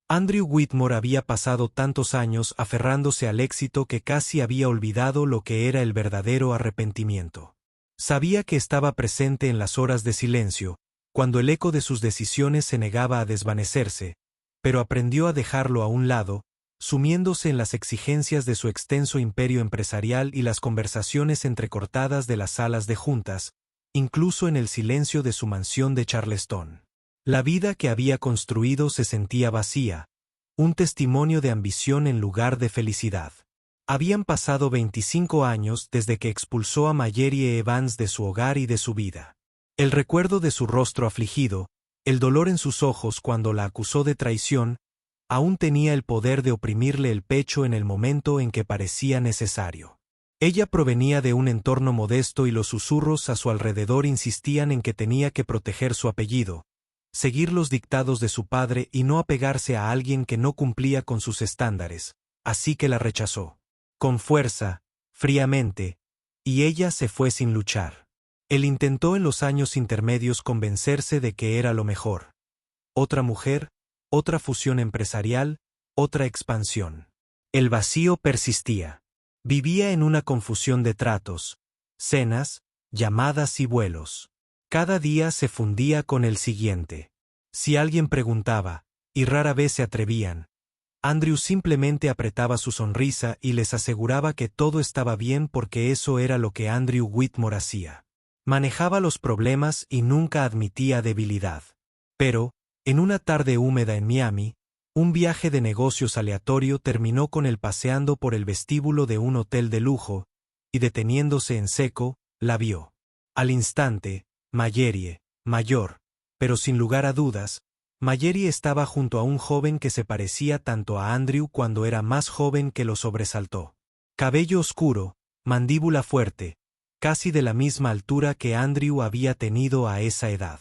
Andrew Whitmore había pasado tantos años aferrándose al éxito que casi había olvidado lo que era el verdadero arrepentimiento. Sabía que estaba presente en las horas de silencio, cuando el eco de sus decisiones se negaba a desvanecerse, pero aprendió a dejarlo a un lado, sumiéndose en las exigencias de su extenso imperio empresarial y las conversaciones entrecortadas de las salas de juntas, incluso en el silencio de su mansión de Charleston. La vida que había construido se sentía vacía, un testimonio de ambición en lugar de felicidad. Habían pasado 25 años desde que expulsó a Mallory Evans de su hogar y de su vida. El recuerdo de su rostro afligido, el dolor en sus ojos cuando la acusó de traición, aún tenía el poder de oprimirle el pecho en el momento en que parecía necesario. Ella provenía de un entorno modesto y los susurros a su alrededor insistían en que tenía que proteger su apellido, seguir los dictados de su padre y no apegarse a alguien que no cumplía con sus estándares, así que la rechazó. Con fuerza, fríamente, y ella se fue sin luchar. Él intentó en los años intermedios convencerse de que era lo mejor. Otra mujer, otra fusión empresarial, otra expansión. El vacío persistía. Vivía en una confusión de tratos, cenas, llamadas y vuelos. Cada día se fundía con el siguiente. Si alguien preguntaba, y rara vez se atrevían, Andrew simplemente apretaba su sonrisa y les aseguraba que todo estaba bien porque eso era lo que Andrew Whitmore hacía. Manejaba los problemas y nunca admitía debilidad. Pero, en una tarde húmeda en Miami, un viaje de negocios aleatorio terminó con él paseando por el vestíbulo de un hotel de lujo, y deteniéndose en seco, la vio. Al instante, Mallory, mayor, pero sin lugar a dudas, Mallory estaba junto a un joven que se parecía tanto a Andrew cuando era más joven que lo sobresaltó. Cabello oscuro, mandíbula fuerte, casi de la misma altura que Andrew había tenido a esa edad.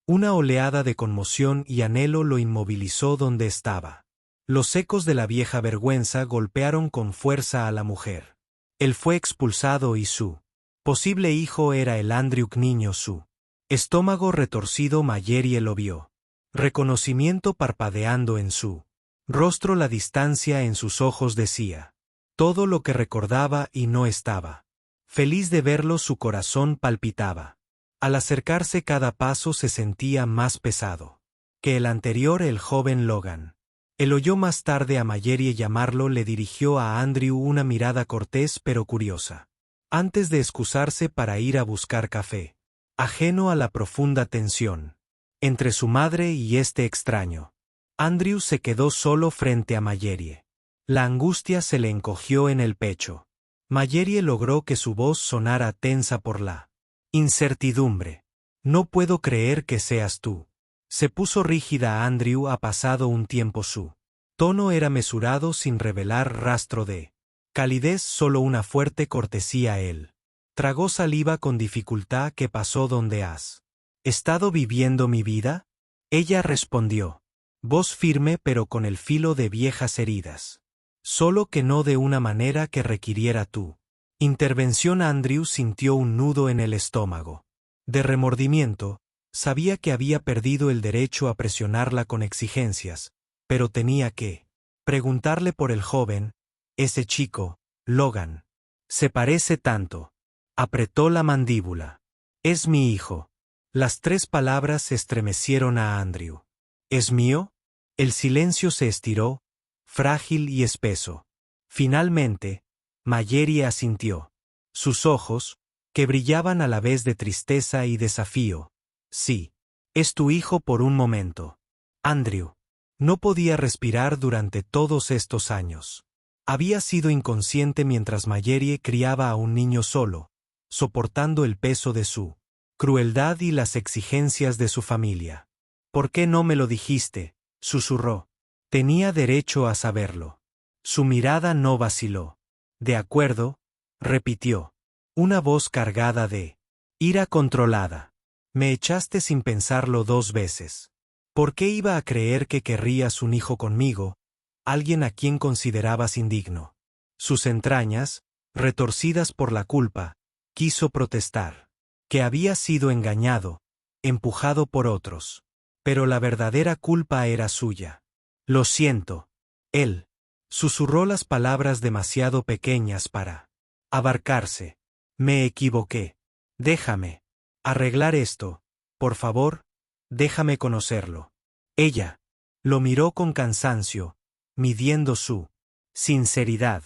Una oleada de conmoción y anhelo lo inmovilizó donde estaba. Los ecos de la vieja vergüenza golpearon con fuerza a la mujer. Él fue expulsado y su posible hijo era el Andrew niño su estómago retorcido. Mallory lo vio. Reconocimiento parpadeando en su rostro, la distancia en sus ojos decía todo lo que recordaba y no estaba. Feliz de verlo, su corazón palpitaba. Al acercarse cada paso se sentía más pesado que el anterior. El joven Logan. Él oyó más tarde a Mallory llamarlo. Le dirigió a Andrew una mirada cortés pero curiosa, antes de excusarse para ir a buscar café, ajeno a la profunda tensión entre su madre y este extraño. Andrew se quedó solo frente a Mallory. La angustia se le encogió en el pecho. Mallory logró que su voz sonara tensa por la incertidumbre. No puedo creer que seas tú. Se puso rígida. Andrew ha pasado un tiempo. Su tono era mesurado sin revelar rastro de calidez, solo una fuerte cortesía. Él tragó saliva con dificultad. ¿Qué pasó? ¿Dónde has estado viviendo mi vida? Ella respondió, voz firme pero con el filo de viejas heridas. Solo que no de una manera que requiriera tu intervención. Andrew sintió un nudo en el estómago. De remordimiento, sabía que había perdido el derecho a presionarla con exigencias, pero tenía que preguntarle por el joven, ese chico, Logan. Se parece tanto. Apretó la mandíbula. Es mi hijo. Las tres palabras estremecieron a Andrew. ¿Es mío? El silencio se estiró, frágil y espeso. Finalmente, Mallory asintió. Sus ojos, que brillaban a la vez de tristeza y desafío. Sí. Es tu hijo. Por un momento. Andrew no podía respirar durante todos estos años. Había sido inconsciente mientras Mallory criaba a un niño solo, soportando el peso de su crueldad y las exigencias de su familia. ¿Por qué no me lo dijiste?, susurró. Tenía derecho a saberlo. Su mirada no vaciló. De acuerdo, repitió. Una voz cargada de ira controlada. Me echaste sin pensarlo 2 veces. ¿Por qué iba a creer que querrías un hijo conmigo, alguien a quien considerabas indigno? Sus entrañas, retorcidas por la culpa, quiso protestar. Que había sido engañado, empujado por otros. Pero la verdadera culpa era suya. Lo siento. Él susurró las palabras demasiado pequeñas para abarcarse. Me equivoqué. Déjame arreglar esto. Por favor, déjame conocerlo. Ella lo miró con cansancio, midiendo su sinceridad.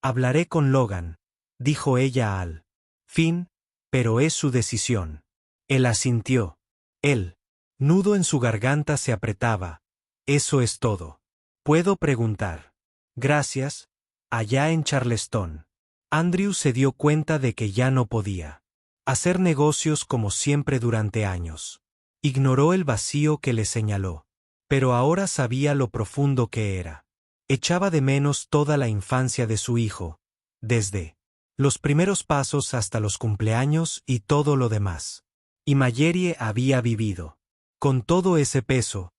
Hablaré con Logan, dijo ella al fin, pero es su decisión. Él asintió. El nudo en su garganta se apretaba. Eso es todo. ¿Puedo preguntar? Gracias. Allá en Charleston. Andrew se dio cuenta de que ya no podía hacer negocios como siempre durante años. Ignoró el vacío que le señaló. Pero ahora sabía lo profundo que era. Echaba de menos toda la infancia de su hijo, desde los primeros pasos hasta los cumpleaños y todo lo demás. Y Mallory había vivido con todo ese peso,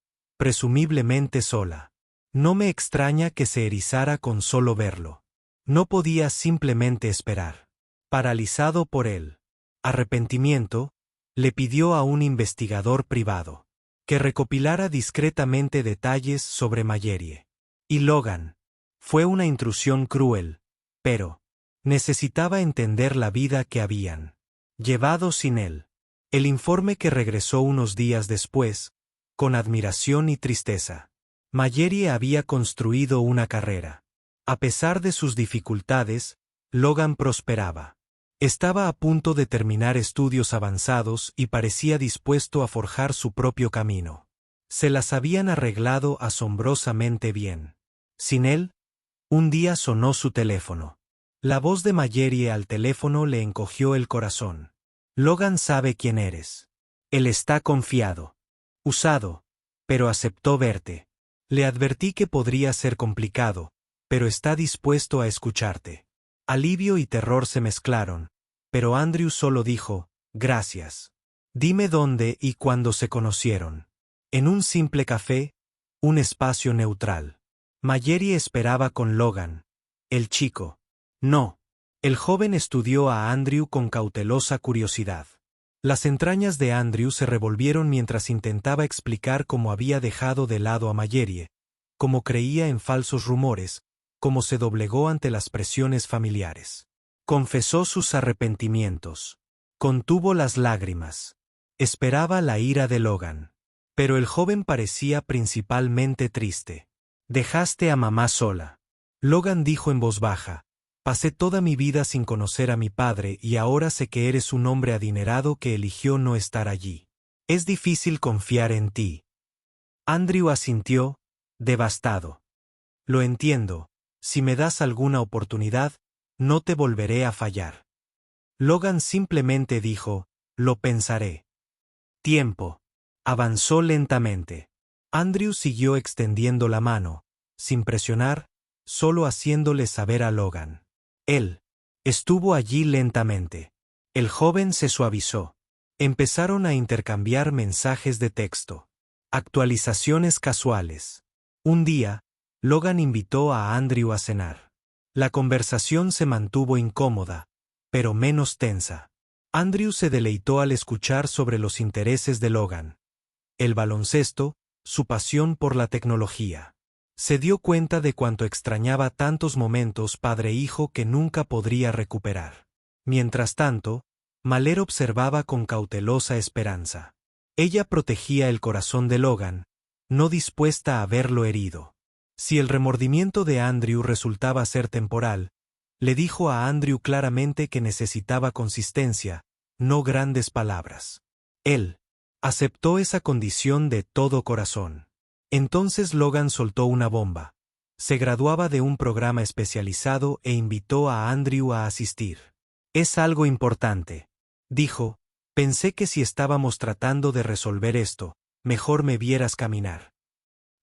presumiblemente sola. No me extraña que se erizara con solo verlo. No podía simplemente esperar. Paralizado por el arrepentimiento, le pidió a un investigador privado que recopilara discretamente detalles sobre Mallory y Logan. Fue una intrusión cruel, pero necesitaba entender la vida que habían llevado sin él. El informe que regresó unos días después, con admiración y tristeza. Mallory había construido una carrera. A pesar de sus dificultades, Logan prosperaba. Estaba a punto de terminar estudios avanzados y parecía dispuesto a forjar su propio camino. Se las habían arreglado asombrosamente bien. Sin él, un día sonó su teléfono. La voz de Mallory al teléfono le encogió el corazón. Logan sabe quién eres. Él está confiado. Usado, pero aceptó verte. Le advertí que podría ser complicado, pero está dispuesto a escucharte. Alivio y terror se mezclaron, pero Andrew solo dijo, gracias. Dime dónde y cuándo se conocieron. En un simple café, un espacio neutral. Mallory esperaba con Logan. El chico. No. El joven estudió a Andrew con cautelosa curiosidad. Las entrañas de Andrew se revolvieron mientras intentaba explicar cómo había dejado de lado a Mallory, cómo creía en falsos rumores, cómo se doblegó ante las presiones familiares. Confesó sus arrepentimientos. Contuvo las lágrimas. Esperaba la ira de Logan. Pero el joven parecía principalmente triste. Dejaste a mamá sola. Logan dijo en voz baja. Pasé toda mi vida sin conocer a mi padre y ahora sé que eres un hombre adinerado que eligió no estar allí. Es difícil confiar en ti. Andrew asintió, devastado. Lo entiendo. Si me das alguna oportunidad, no te volveré a fallar. Logan simplemente dijo, lo pensaré. Tiempo. Avanzó lentamente. Andrew siguió extendiendo la mano, sin presionar, solo haciéndole saber a Logan. Él estuvo allí lentamente. El joven se suavizó. Empezaron a intercambiar mensajes de texto. Actualizaciones casuales. Un día, Logan invitó a Andrew a cenar. La conversación se mantuvo incómoda, pero menos tensa. Andrew se deleitó al escuchar sobre los intereses de Logan. El baloncesto, su pasión por la tecnología. Se dio cuenta de cuánto extrañaba tantos momentos padre-hijo que nunca podría recuperar. Mientras tanto, Mallory observaba con cautelosa esperanza. Ella protegía el corazón de Logan, no dispuesta a verlo herido. Si el remordimiento de Andrew resultaba ser temporal, le dijo a Andrew claramente que necesitaba consistencia, no grandes palabras. Él aceptó esa condición de todo corazón. Entonces Logan soltó una bomba. Se graduaba de un programa especializado e invitó a Andrew a asistir. Es algo importante, dijo. Pensé que si estábamos tratando de resolver esto, mejor me vieras caminar.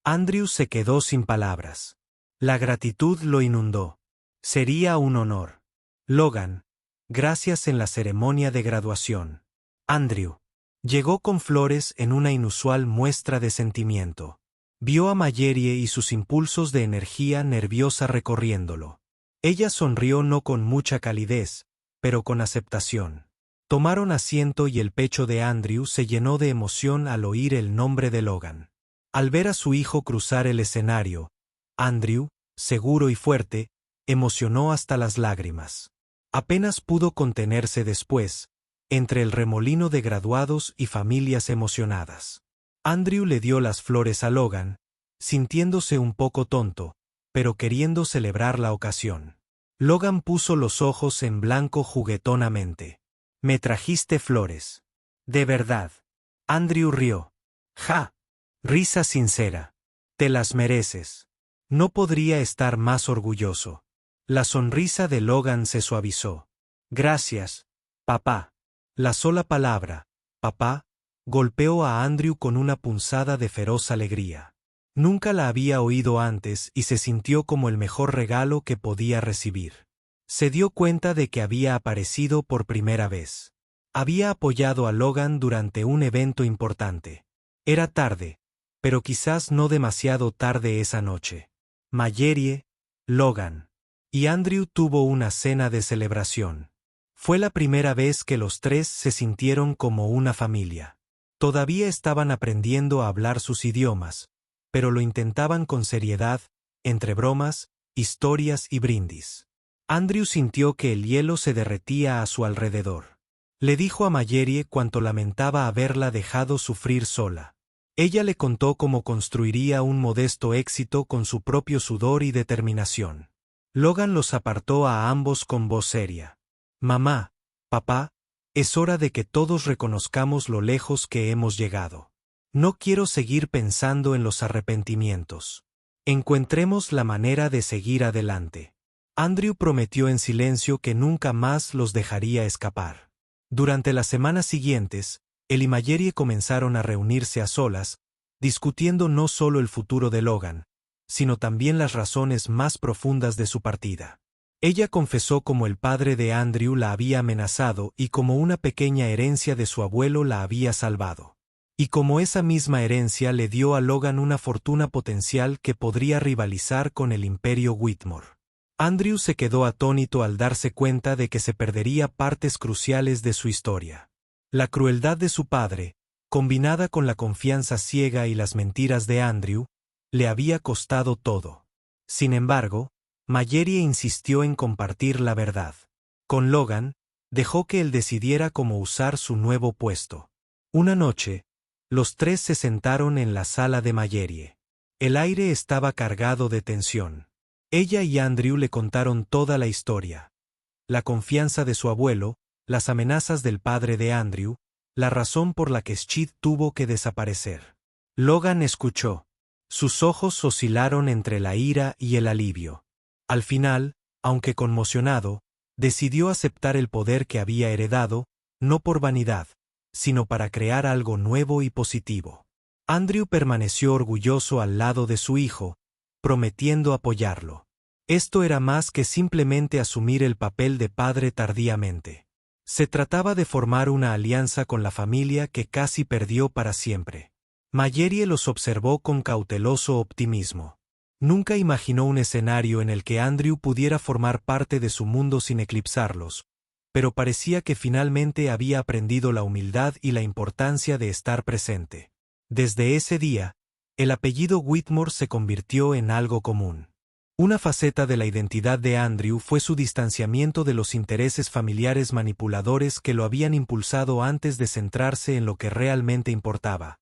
Andrew se quedó sin palabras. La gratitud lo inundó. Sería un honor. Logan, gracias en la ceremonia de graduación. Andrew llegó con flores en una inusual muestra de sentimiento. Vio a Mallory y sus impulsos de energía nerviosa recorriéndolo. Ella sonrió no con mucha calidez, pero con aceptación. Tomaron asiento y el pecho de Andrew se llenó de emoción al oír el nombre de Logan. Al ver a su hijo cruzar el escenario, Andrew, seguro y fuerte, emocionó hasta las lágrimas. Apenas pudo contenerse después, entre el remolino de graduados y familias emocionadas. Andrew le dio las flores a Logan, sintiéndose un poco tonto, pero queriendo celebrar la ocasión. Logan puso los ojos en blanco juguetonamente. «Me trajiste flores. De verdad». Andrew rió. «Ja». Risa sincera. «Te las mereces». No podría estar más orgulloso. La sonrisa de Logan se suavizó. «Gracias, papá». La sola palabra, papá, golpeó a Andrew con una punzada de feroz alegría. Nunca la había oído antes y se sintió como el mejor regalo que podía recibir. Se dio cuenta de que había aparecido por primera vez. Había apoyado a Logan durante un evento importante. Era tarde, pero quizás no demasiado tarde esa noche. Mallory, Logan y Andrew tuvo una cena de celebración. Fue la primera vez que los tres se sintieron como una familia. Todavía estaban aprendiendo a hablar sus idiomas, pero lo intentaban con seriedad, entre bromas, historias y brindis. Andrew sintió que el hielo se derretía a su alrededor. Le dijo a Mallory cuánto lamentaba haberla dejado sufrir sola. Ella le contó cómo construiría un modesto éxito con su propio sudor y determinación. Logan los apartó a ambos con voz seria. «Mamá, papá, es hora de que todos reconozcamos lo lejos que hemos llegado. No quiero seguir pensando en los arrepentimientos. Encontremos la manera de seguir adelante». Andrew prometió en silencio que nunca más los dejaría escapar. Durante las semanas siguientes, él y Mallory comenzaron a reunirse a solas, discutiendo no solo el futuro de Logan, sino también las razones más profundas de su partida. Ella confesó cómo el padre de Andrew la había amenazado y cómo una pequeña herencia de su abuelo la había salvado. Y cómo esa misma herencia le dio a Logan una fortuna potencial que podría rivalizar con el Imperio Whitmore. Andrew se quedó atónito al darse cuenta de que se perdería partes cruciales de su historia. La crueldad de su padre, combinada con la confianza ciega y las mentiras de Andrew, le había costado todo. Sin embargo, Mallory insistió en compartir la verdad. Con Logan, dejó que él decidiera cómo usar su nuevo puesto. Una noche, los tres se sentaron en la sala de Mallory. El aire estaba cargado de tensión. Ella y Andrew le contaron toda la historia. La confianza de su abuelo, las amenazas del padre de Andrew, la razón por la que Schid tuvo que desaparecer. Logan escuchó. Sus ojos oscilaron entre la ira y el alivio. Al final, aunque conmocionado, decidió aceptar el poder que había heredado, no por vanidad, sino para crear algo nuevo y positivo. Andrew permaneció orgulloso al lado de su hijo, prometiendo apoyarlo. Esto era más que simplemente asumir el papel de padre tardíamente. Se trataba de formar una alianza con la familia que casi perdió para siempre. Mallory los observó con cauteloso optimismo. Nunca imaginó un escenario en el que Andrew pudiera formar parte de su mundo sin eclipsarlos, pero parecía que finalmente había aprendido la humildad y la importancia de estar presente. Desde ese día, el apellido Whitmore se convirtió en algo común. Una faceta de la identidad de Andrew fue su distanciamiento de los intereses familiares manipuladores que lo habían impulsado antes de centrarse en lo que realmente importaba.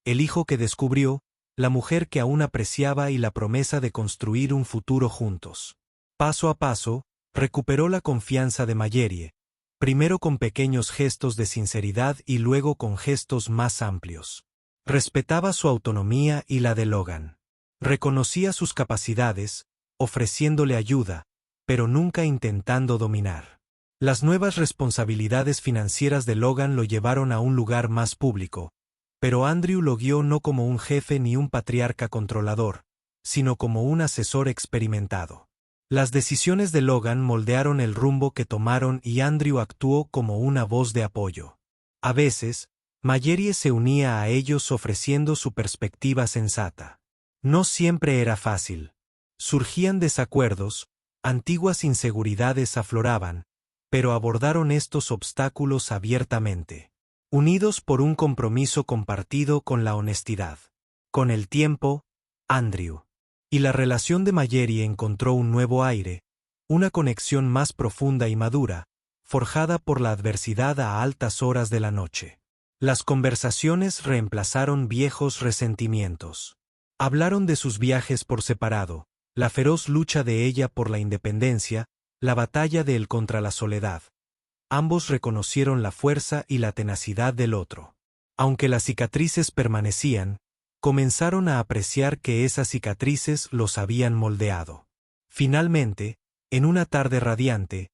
El hijo que descubrió, la mujer que aún apreciaba y la promesa de construir un futuro juntos. Paso a paso, recuperó la confianza de Mallory, primero con pequeños gestos de sinceridad y luego con gestos más amplios. Respetaba su autonomía y la de Logan. Reconocía sus capacidades, ofreciéndole ayuda, pero nunca intentando dominar. Las nuevas responsabilidades financieras de Logan lo llevaron a un lugar más público, pero Andrew lo guió no como un jefe ni un patriarca controlador, sino como un asesor experimentado. Las decisiones de Logan moldearon el rumbo que tomaron y Andrew actuó como una voz de apoyo. A veces, Mallory se unía a ellos ofreciendo su perspectiva sensata. No siempre era fácil. Surgían desacuerdos, antiguas inseguridades afloraban, pero abordaron estos obstáculos abiertamente, unidos por un compromiso compartido con la honestidad. Con el tiempo, Andrew y la relación de Mallory encontró un nuevo aire, una conexión más profunda y madura, forjada por la adversidad a altas horas de la noche. Las conversaciones reemplazaron viejos resentimientos. Hablaron de sus viajes por separado, la feroz lucha de ella por la independencia, la batalla de él contra la soledad. Ambos reconocieron la fuerza y la tenacidad del otro. Aunque las cicatrices permanecían, comenzaron a apreciar que esas cicatrices los habían moldeado. Finalmente, en una tarde radiante,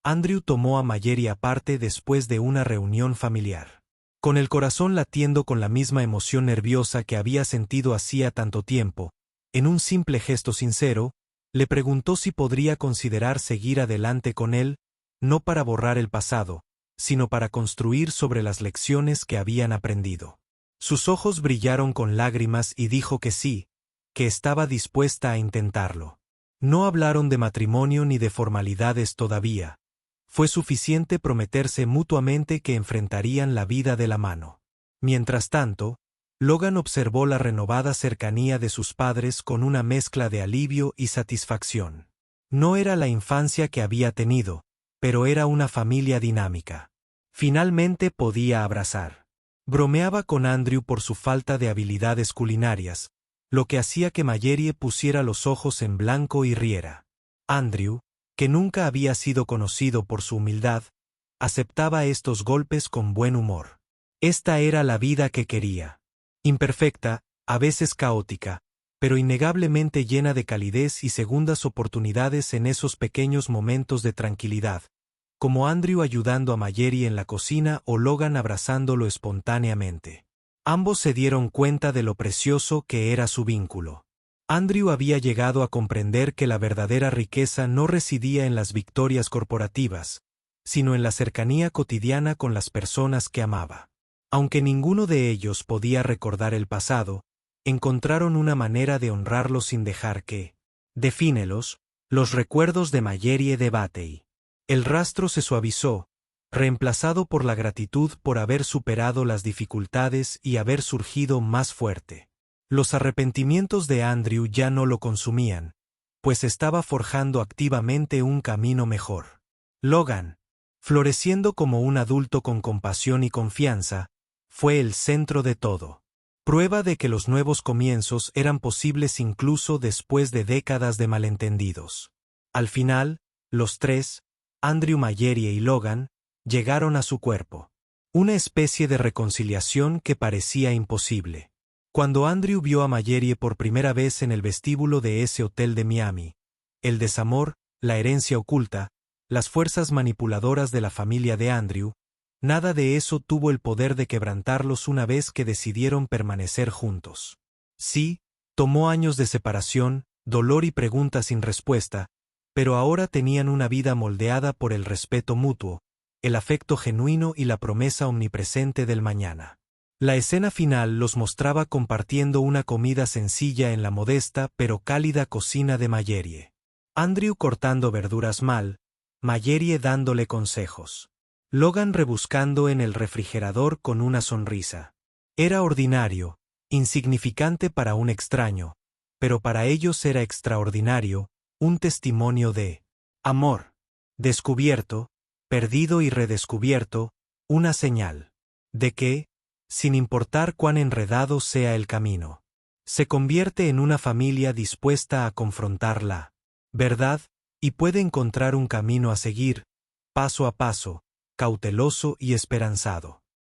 Andrew tomó a Mallory aparte después de una reunión familiar. Con el corazón latiendo con la misma emoción nerviosa que había sentido hacía tanto tiempo, en un simple gesto sincero, le preguntó si podría considerar seguir adelante con él, no para borrar el pasado, sino para construir sobre las lecciones que habían aprendido. Sus ojos brillaron con lágrimas y dijo que sí, que estaba dispuesta a intentarlo. No hablaron de matrimonio ni de formalidades todavía. Fue suficiente prometerse mutuamente que enfrentarían la vida de la mano. Mientras tanto, Logan observó la renovada cercanía de sus padres con una mezcla de alivio y satisfacción. No era la infancia que había tenido, pero era una familia dinámica. Finalmente podía abrazar. Bromeaba con Andrew por su falta de habilidades culinarias, lo que hacía que Mallory pusiera los ojos en blanco y riera. Andrew, que nunca había sido conocido por su humildad, aceptaba estos golpes con buen humor. Esta era la vida que quería. Imperfecta, a veces caótica, pero innegablemente llena de calidez y segundas oportunidades en esos pequeños momentos de tranquilidad, como Andrew ayudando a Mallory en la cocina o Logan abrazándolo espontáneamente. Ambos se dieron cuenta de lo precioso que era su vínculo. Andrew había llegado a comprender que la verdadera riqueza no residía en las victorias corporativas, sino en la cercanía cotidiana con las personas que amaba. Aunque ninguno de ellos podía recordar el pasado, encontraron una manera de honrarlo sin dejar que defínelos, los recuerdos de Mallory de Batey. El rastro se suavizó, reemplazado por la gratitud por haber superado las dificultades y haber surgido más fuerte. Los arrepentimientos de Andrew ya no lo consumían, pues estaba forjando activamente un camino mejor. Logan, floreciendo como un adulto con compasión y confianza, fue el centro de todo. Prueba de que los nuevos comienzos eran posibles incluso después de décadas de malentendidos. Al final, los tres, Andrew, Mallory y Logan, llegaron a su cuerpo. Una especie de reconciliación que parecía imposible. Cuando Andrew vio a Mallory por primera vez en el vestíbulo de ese hotel de Miami, el desamor, la herencia oculta, las fuerzas manipuladoras de la familia de Andrew, nada de eso tuvo el poder de quebrantarlos una vez que decidieron permanecer juntos. Sí, tomó años de separación, dolor y preguntas sin respuesta, pero ahora tenían una vida moldeada por el respeto mutuo, el afecto genuino y la promesa omnipresente del mañana. La escena final los mostraba compartiendo una comida sencilla en la modesta pero cálida cocina de Mallory. Andrew cortando verduras mal, Mallory dándole consejos. Logan rebuscando en el refrigerador con una sonrisa. Era ordinario, insignificante para un extraño, pero para ellos era extraordinario, un testimonio de amor, descubierto, perdido y redescubierto, una señal de que, sin importar cuán enredado sea el camino, se convierte en una familia dispuesta a confrontar la verdad y puede encontrar un camino a seguir, paso a paso, cauteloso y esperanzado.